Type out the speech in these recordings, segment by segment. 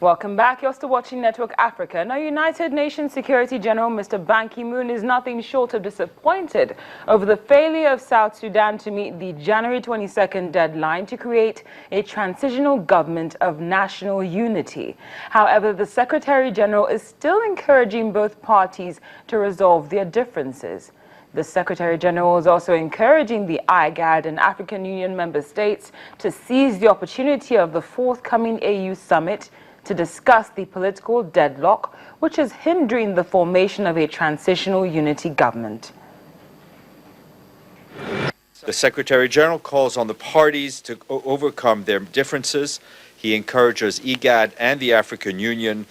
Welcome back. You're still watching Network Africa. Now, United Nations Security General Mr. Ban Ki-moon is nothing short of disappointed over the failure of South Sudan to meet the January 22nd deadline to create a transitional government of national unity. However, the Secretary General is still encouraging both parties to resolve their differences. The Secretary General is also encouraging the IGAD and African Union member states to seize the opportunity of the forthcoming AU summit to discuss the political deadlock which is hindering the formation of a transitional unity government. The Secretary General calls on the parties to overcome their differences. He encourages IGAD and the African Union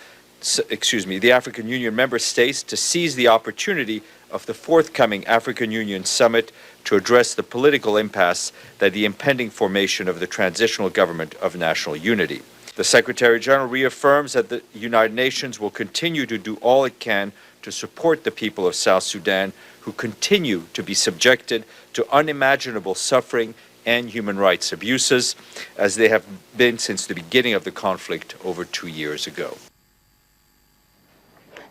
member states to seize the opportunity of the forthcoming African Union summit to address the political impasse that the impending formation of the transitional government of national unity. The Secretary General reaffirms that the United Nations will continue to do all it can to support the people of South Sudan, who continue to be subjected to unimaginable suffering and human rights abuses, as they have been since the beginning of the conflict over 2 years ago.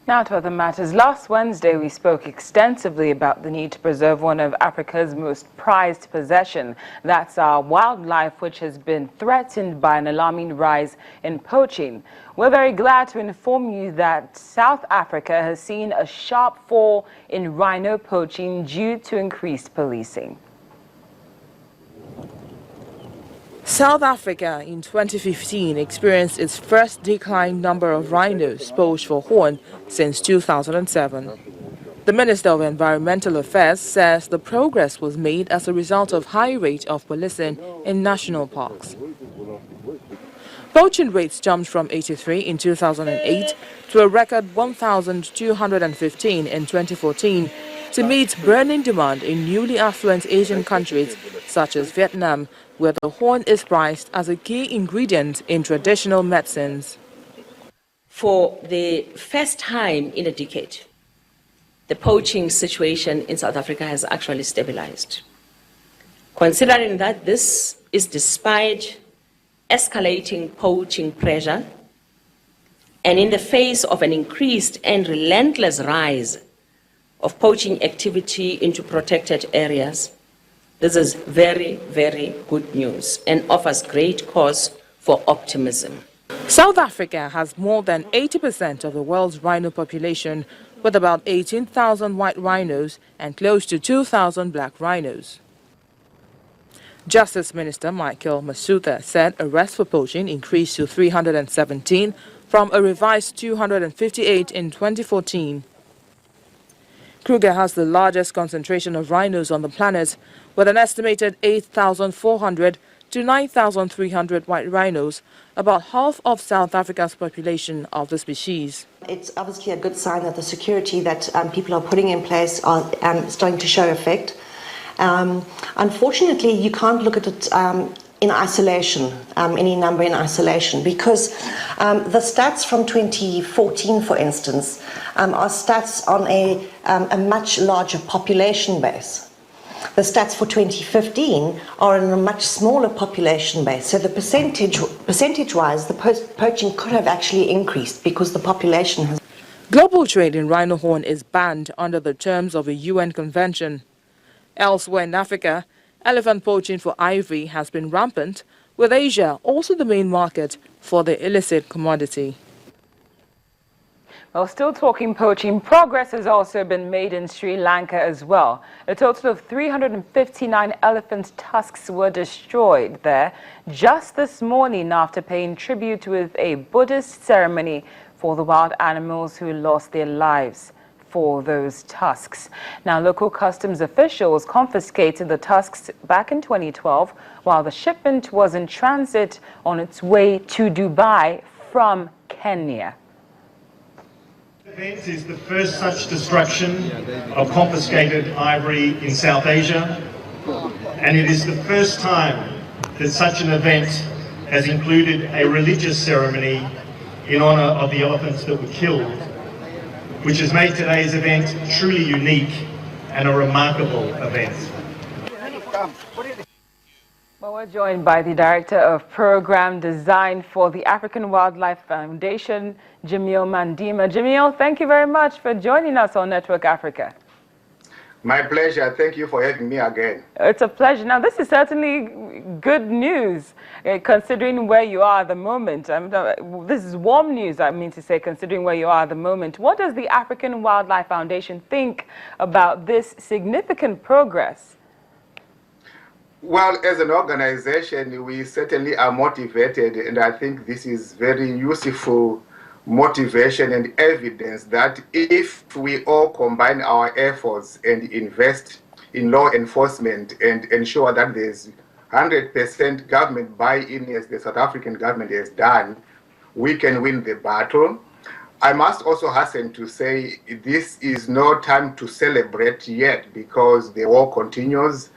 Now to other matters. Last Wednesday, we spoke extensively about the need to preserve one of Africa's most prized possession. That's our wildlife, which has been threatened by an alarming rise in poaching. We're very glad to inform you that South Africa has seen a sharp fall in rhino poaching due to increased policing. South Africa in 2015 experienced its first decline number of rhinos poached for horn since 2007. The Minister of Environmental Affairs says the progress was made as a result of high rate of policing in national parks. Poaching rates jumped from 83 in 2008 to a record 1,215 in 2014 to meet burning demand in newly affluent Asian countries such as Vietnam, where the horn is prized as a key ingredient in traditional medicines. For the first time in a decade, the poaching situation in South Africa has actually stabilized. Considering that this is despite escalating poaching pressure and in the face of an increased and relentless rise of poaching activity into protected areas, this is very, very good news and offers great cause for optimism. South Africa has more than 80% of the world's rhino population, with about 18,000 white rhinos and close to 2,000 black rhinos. Justice Minister Michael Masutha said arrests for poaching increased to 317 from a revised 258 in 2014. Kruger has the largest concentration of rhinos on the planet, with an estimated 8,400 to 9,300 white rhinos, about half of South Africa's population of the species. It's obviously a good sign that the security that people are putting in place are starting to show effect. Unfortunately, you can't look at it in isolation, any number in isolation, because the stats from 2014, for instance, are stats on a much larger population base. The stats for 2015 are on a much smaller population base. So the percentage-wise, the poaching could have actually increased because the population has... Global trade in rhino horn is banned under the terms of a UN convention. Elsewhere in Africa, elephant poaching for ivory has been rampant, with Asia also the main market for the illicit commodity. Well, still talking poaching, progress has also been made in Sri Lanka as well. A total of 359 elephant tusks were destroyed there just this morning after paying tribute with a Buddhist ceremony for the wild animals who lost their lives for those tusks. Now, local customs officials confiscated the tusks back in 2012 while the shipment was in transit on its way to Dubai from Kenya. The event is the first such destruction of confiscated ivory in South Asia, and it is the first time that such an event has included a religious ceremony in honor of the elephants that were killed, which has made today's event truly unique and a remarkable event. Well, Well, we're joined by the Director of Program Design for the African Wildlife Foundation, Jamil Mandima. Jamil, thank you very much for joining us on Network Africa. My pleasure. Thank you for having me again. It's a pleasure. Now, this is certainly good news, considering where you are at the moment. This is warm news, I mean to say, considering where you are at the moment. What does the African Wildlife Foundation think about this significant progress? Well, as an organization, we certainly are motivated, and I think this is very useful motivation and evidence that if we all combine our efforts and invest in law enforcement and ensure that there's 100% government buy-in as the South African government has done, we can win the battle. I must also hasten to say this is no time to celebrate yet because the war continues.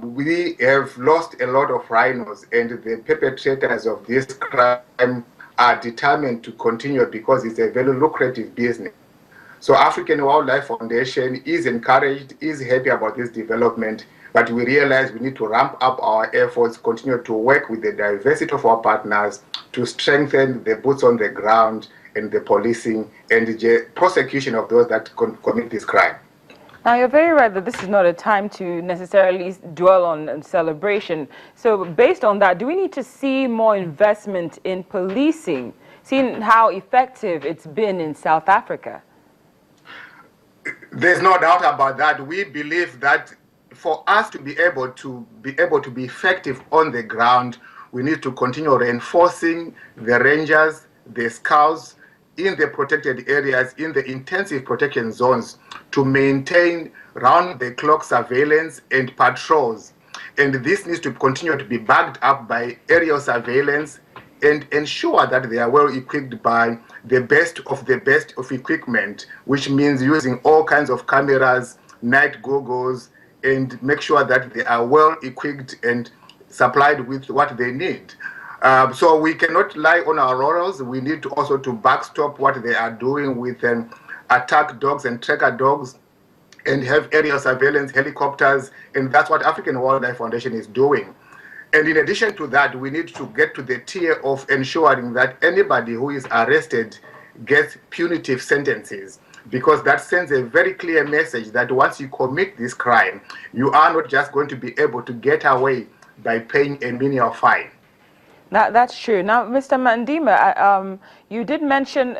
We have lost a lot of rhinos, and the perpetrators of this crime are determined to continue because it's a very lucrative business. So African Wildlife Foundation is encouraged, is happy about this development, but we realize we need to ramp up our efforts, continue to work with the diversity of our partners to strengthen the boots on the ground and the policing and the prosecution of those that commit this crime. Now, you're very right that this is not a time to necessarily dwell on celebration. So based on that, do we need to see more investment in policing, seeing how effective it's been in South Africa? There's no doubt about that. We believe that for us to be able to be effective on the ground, we need to continue reinforcing the rangers, the scouts, in the protected areas, in the intensive protection zones, to maintain round-the-clock surveillance and patrols. And this needs to continue to be backed up by aerial surveillance and ensure that they are well equipped by the best of equipment, which means using all kinds of cameras, night goggles, and make sure that they are well equipped and supplied with what they need. So we cannot lie on our laurels. We need to also to backstop what they are doing with attack dogs and tracker dogs and have aerial surveillance helicopters, and that's what African Wildlife Foundation is doing. And in addition to that, we need to get to the tier of ensuring that anybody who is arrested gets punitive sentences, because that sends a very clear message that once you commit this crime, you are not just going to be able to get away by paying a menial fine. That's true. Now, Mr. Mandima, you did mention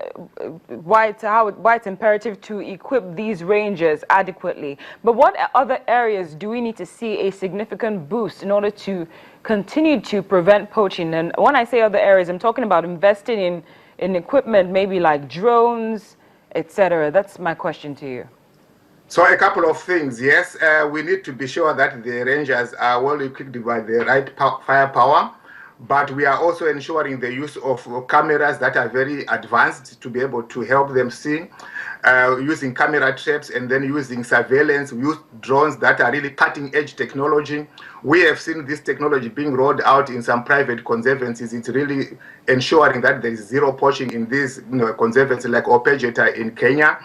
why it's imperative to equip these rangers adequately. But what other areas do we need to see a significant boost in order to continue to prevent poaching? And when I say other areas, I'm talking about investing in equipment, maybe like drones, etc. That's my question to you. So a couple of things. Yes, we need to be sure that the rangers are well equipped by the right firepower. But we are also ensuring the use of cameras that are very advanced to be able to help them see, using camera traps and then using surveillance. We use drones that are really cutting-edge technology. We have seen this technology being rolled out in some private conservancies. It's really ensuring that there is zero poaching in these conservancies like Opejeta in Kenya.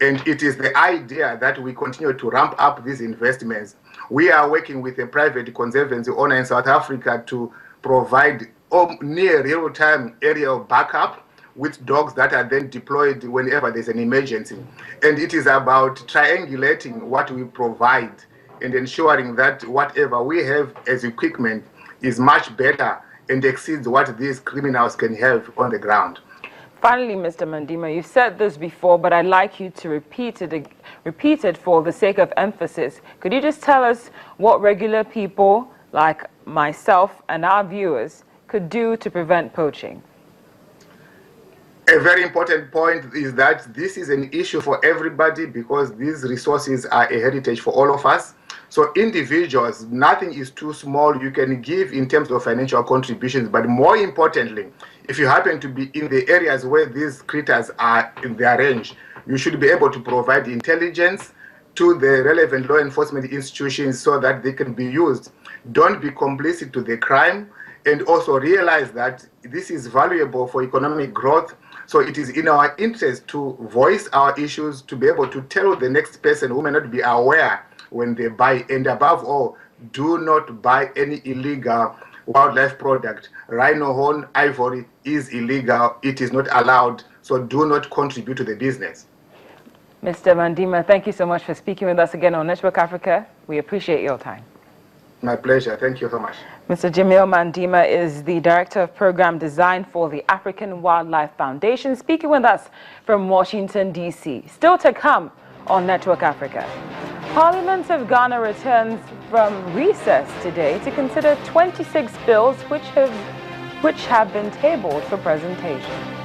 And it is the idea that we continue to ramp up these investments. We are working with a private conservancy owner in South Africa to provide near real-time aerial backup with dogs that are then deployed whenever there's an emergency. And it is about triangulating what we provide and ensuring that whatever we have as equipment is much better and exceeds what these criminals can have on the ground. Finally, Mr. Mandima, you've said this before, but I'd like you to repeat it for the sake of emphasis. Could you just tell us what regular people like myself and our viewers could do to prevent poaching? A very important point is that this is an issue for everybody because these resources are a heritage for all of us. So individuals, nothing is too small. You can give in terms of financial contributions, but more importantly, if you happen to be in the areas where these critters are in their range, you should be able to provide intelligence to the relevant law enforcement institutions so that they can be used. Don't be complicit to the crime, and also realize that this is valuable for economic growth. So it is in our interest to voice our issues, to be able to tell the next person who may not be aware when they buy, and above all, do not buy any illegal wildlife product. Rhino horn ivory is illegal. It is not allowed. So do not contribute to the business. Mr. Mandima, thank you so much for speaking with us again on Network Africa. We appreciate your time. My pleasure. Thank you so much. Mr. Jamil Mandima is the Director of Program Design for the African Wildlife Foundation, speaking with us from Washington, D.C. Still to come on Network Africa. Parliament of Ghana returns from recess today to consider 26 bills which have been tabled for presentation.